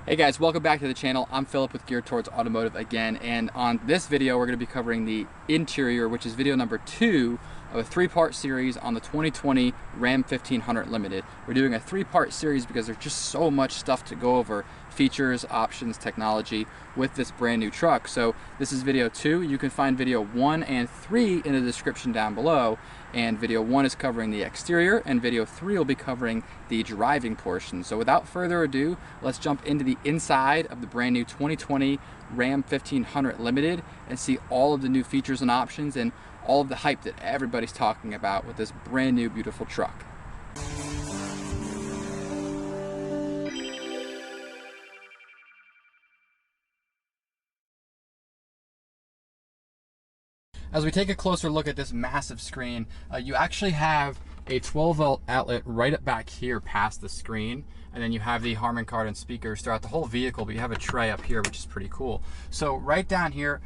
Hey guys, welcome back to the channel. I'm Philip with Geared Towards Automotive again, and on this video we're going to be covering the interior, which is video number 2 of a 3-part series on the 2020 Ram 1500 Limited. We're doing a 3-part series because there's just so much stuff to go over, features, options, technology with this brand new truck. So this is video 2. You can find video 1 and 3 in the description down below, and video 1 is covering the exterior and video 3 will be covering the driving portion. So without further ado, let's jump into the inside of the brand new 2020 Ram 1500 Limited and see all of the new features and options and all of the hype that everybody's talking about with this brand new beautiful truck. As we take a closer look at this massive screen, you actually have a 12-volt outlet right up back here past the screen, and then you have the Harman Kardon speakers throughout the whole vehicle, but you have a tray up here, which is pretty cool. So right down here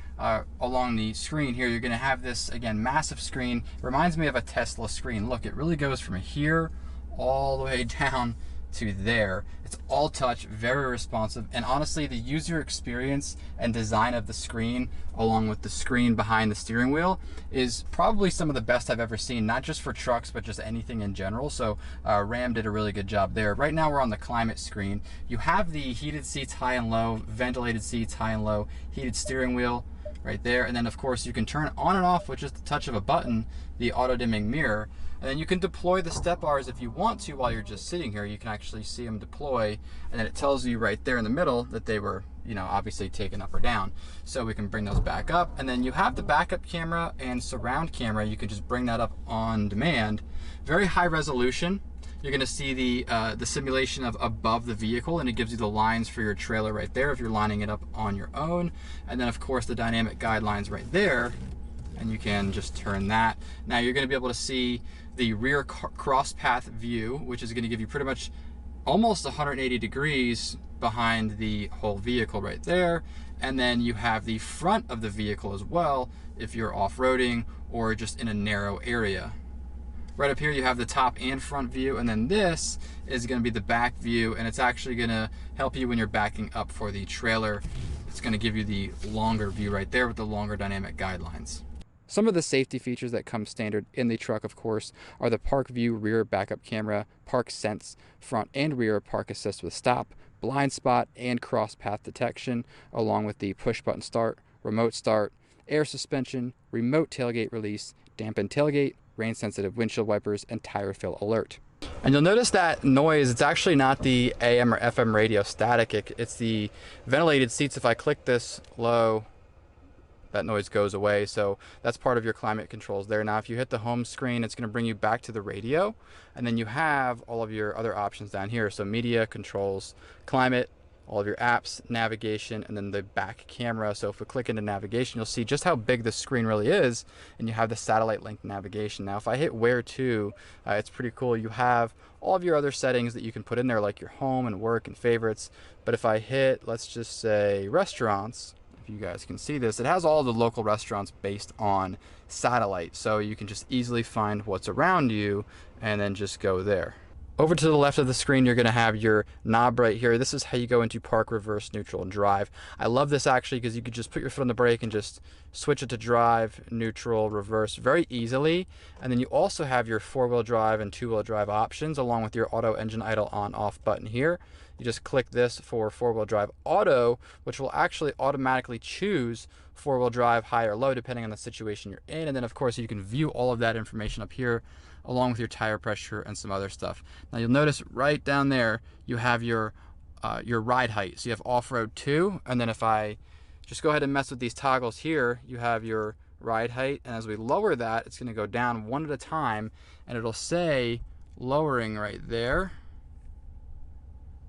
along the screen here, you're going to have this, again, massive screen. It reminds me of a Tesla screen. Look, it really goes from here all the way down to there. It's all touch, very responsive, and honestly the user experience and design of the screen along with the screen behind the steering wheel is probably some of the best I've ever seen, not just for trucks but just anything in general. So Ram did a really good job there. Right now we're on the climate screen. You have the heated seats high and low, ventilated seats high and low, heated steering wheel right there, and then of course you can turn on and off with just the touch of a button the auto dimming mirror, and then you can deploy the step bars if you want to while you're just sitting here. You can actually see them deploy, and then it tells you right there in the middle that they were, you know, obviously taken up or down. So we can bring those back up, and then you have the backup camera and surround camera. You can just bring that up on demand. Very high resolution. You're going to see the simulation of above the vehicle, and it gives you the lines for your trailer right there if you're lining it up on your own. And then of course the dynamic guidelines right there, and you can just turn that. Now you're going to be able to see the rear cross path view, which is going to give you pretty much almost 180 degrees behind the whole vehicle right there. And then you have the front of the vehicle as well if you're off-roading or just in a narrow area. Right up here you have the top and front view, and then this is going to be the back view, and it's actually going to help you when you're backing up for the trailer. It's going to give you the longer view right there with the longer dynamic guidelines. Some of the safety features that come standard in the truck, of course, are the Park View rear backup camera, Park Sense front and rear park assist with stop, blind spot and cross path detection, along with the push button start, remote start, air suspension, remote tailgate release, dampened tailgate, rain sensitive windshield wipers, and tire fill alert. And you'll notice that noise, it's actually not the AM or FM radio static, it's the ventilated seats. If I click this low, that noise goes away. So that's part of your climate controls there. Now if you hit the home screen, it's going to bring you back to the radio, and then you have all of your other options down here. So media, controls, climate, all of your apps, navigation, and then the back camera. So if we click into navigation, you'll see just how big the screen really is, and you have the satellite linked navigation. Now if I hit where to, it's pretty cool. You have all of your other settings that you can put in there, like your home and work and favorites. But if I hit, let's just say restaurants, you guys can see this, it has all the local restaurants based on satellite, so you can just easily find what's around you and then just go there. Over to the left of the screen, you're going to have your knob right here. This is how you go into park, reverse, neutral, and drive. I love this actually because you could just put your foot on the brake and just switch it to drive, neutral, reverse very easily. And then you also have your 4-wheel drive and 2-wheel drive options, along with your auto engine idle on off button here. You just click this for 4-wheel drive auto, which will actually automatically choose 4-wheel drive high or low depending on the situation you're in. And then of course you can view all of that information up here along with your tire pressure and some other stuff. Now you'll notice right down there you have your ride height. So you have off-road 2, and then if I just go ahead and mess with these toggles here, you have your ride height, and as we lower that, it's going to go down one at a time, and it'll say lowering right there.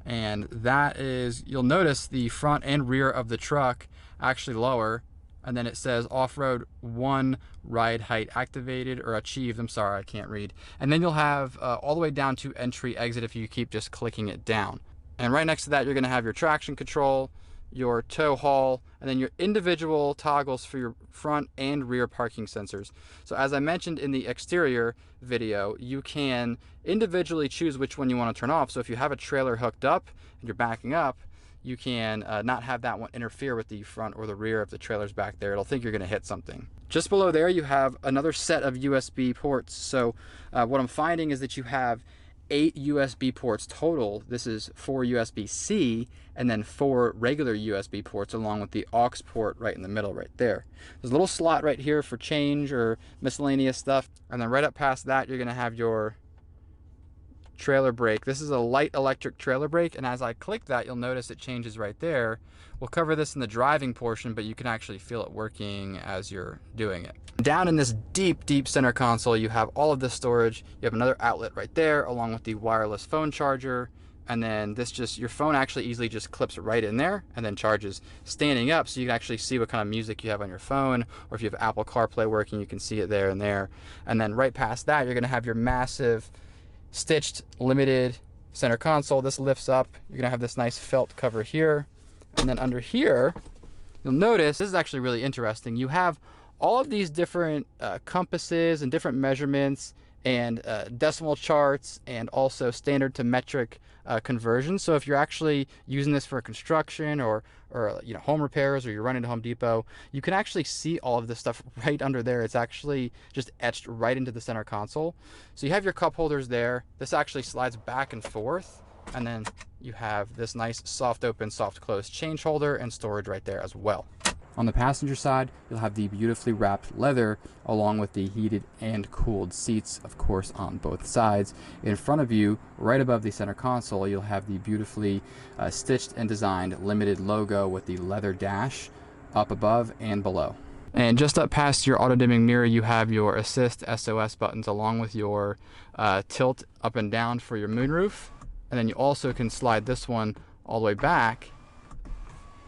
And that is, you'll notice the front and rear of the truck actually lower, and then it says off-road 1 ride height activated or achieved. I'm sorry, I can't read. And then you'll have all the way down to entry exit if you keep just clicking it down. And right next to that, you're going to have your traction control, your tow haul, and then your individual toggles for your front and rear parking sensors. So as I mentioned in the exterior video, you can individually choose which one you want to turn off. So if you have a trailer hooked up and you're backing up, you can not have that one interfere with the front or the rear of the trailers back there. It'll think you're going to hit something. Just below there, you have another set of USB ports. So what I'm finding is that you have 8 USB ports total. This is 4 USB-C and then 4 regular USB ports along with the aux port right in the middle right there. There's a little slot right here for change or miscellaneous stuff. And then right up past that, you're gonna have your trailer brake. This is a light electric trailer brake, and as I click that, you'll notice it changes right there. We'll cover this in the driving portion, but you can actually feel it working as you're doing it. Down in this deep center console, you have all of this storage. You have another outlet right there along with the wireless phone charger, and then your phone actually easily just clips right in there and then charges standing up, so you can actually see what kind of music you have on your phone, or if you have Apple CarPlay working, you can see it there and there. And then right past that, you're gonna have your massive stitched limited center console. This lifts up. You're gonna have this nice felt cover here, and then under here you'll notice this is actually really interesting. You have all of these different compasses and different measurements and decimal charts and also standard to metric conversions. So if you're actually using this for construction or home repairs, or you're running to Home Depot, you can actually see all of this stuff right under there. It's actually just etched right into the center console. So you have your cup holders there. This actually slides back and forth, and then you have this nice soft open, soft close change holder and storage right there as well. On the passenger side, you'll have the beautifully wrapped leather along with the heated and cooled seats, of course, on both sides. In front of you, right above the center console, you'll have the beautifully stitched and designed limited logo with the leather dash up above and below. And just up past your auto dimming mirror, you have your assist SOS buttons along with your tilt up and down for your moonroof. And then you also can slide this one all the way back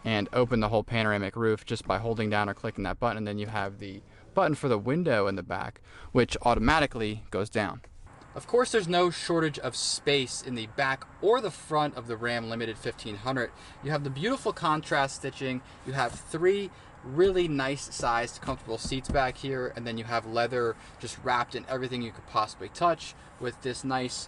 and open the whole panoramic roof just by holding down or clicking that button. And then you have the button for the window in the back, which automatically goes down. Of course, there's no shortage of space in the back or the front of the Ram Limited 1500. You have the beautiful contrast stitching. You have 3 really nice sized comfortable seats back here, and then you have leather just wrapped in everything you could possibly touch with this nice,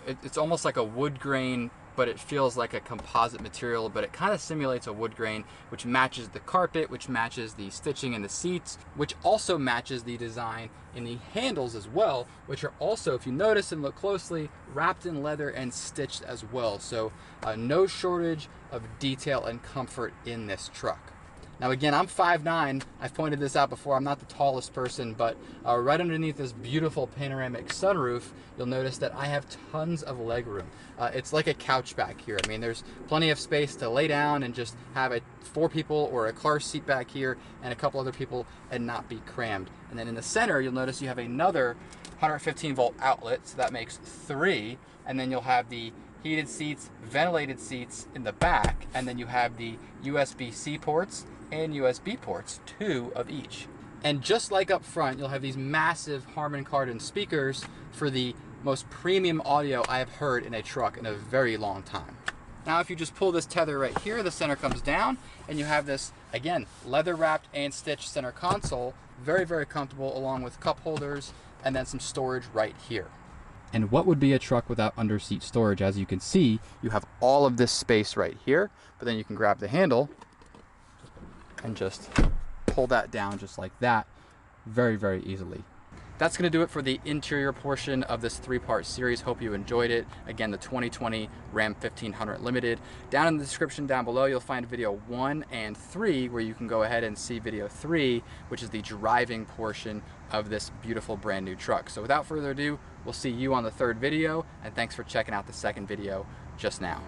it's almost like a wood grain, but it feels like a composite material, but it kind of simulates a wood grain, which matches the carpet, which matches the stitching in the seats, which also matches the design in the handles as well, which are also, if you notice and look closely, wrapped in leather and stitched as well. So no shortage of detail and comfort in this truck. Now again, I'm 5'9", I've pointed this out before, I'm not the tallest person, but right underneath this beautiful panoramic sunroof, you'll notice that I have tons of leg room. It's like a couch back here. I mean, there's plenty of space to lay down and just have 4 people or a car seat back here and a couple other people and not be crammed. And then in the center, you'll notice you have another 115 volt outlet, so that makes 3, and then you'll have the heated seats, ventilated seats in the back, and then you have the USB-C ports and USB ports, 2 of each. And just like up front, you'll have these massive Harman Kardon speakers for the most premium audio I have heard in a truck in a very long time. Now if you just pull this tether right here, the center comes down and you have this, again, leather wrapped and stitched center console, very, very comfortable, along with cup holders and then some storage right here. And what would be a truck without under-seat storage? As you can see, you have all of this space right here, but then you can grab the handle and just pull that down just like that, very, very easily. That's gonna do it for the interior portion of this 3-part series. Hope you enjoyed it. Again, the 2020 Ram 1500 Limited. Down in the description down below, you'll find video 1 and 3, where you can go ahead and see video 3, which is the driving portion of this beautiful brand new truck. So without further ado, we'll see you on the 3rd video, and thanks for checking out the 2nd video just now.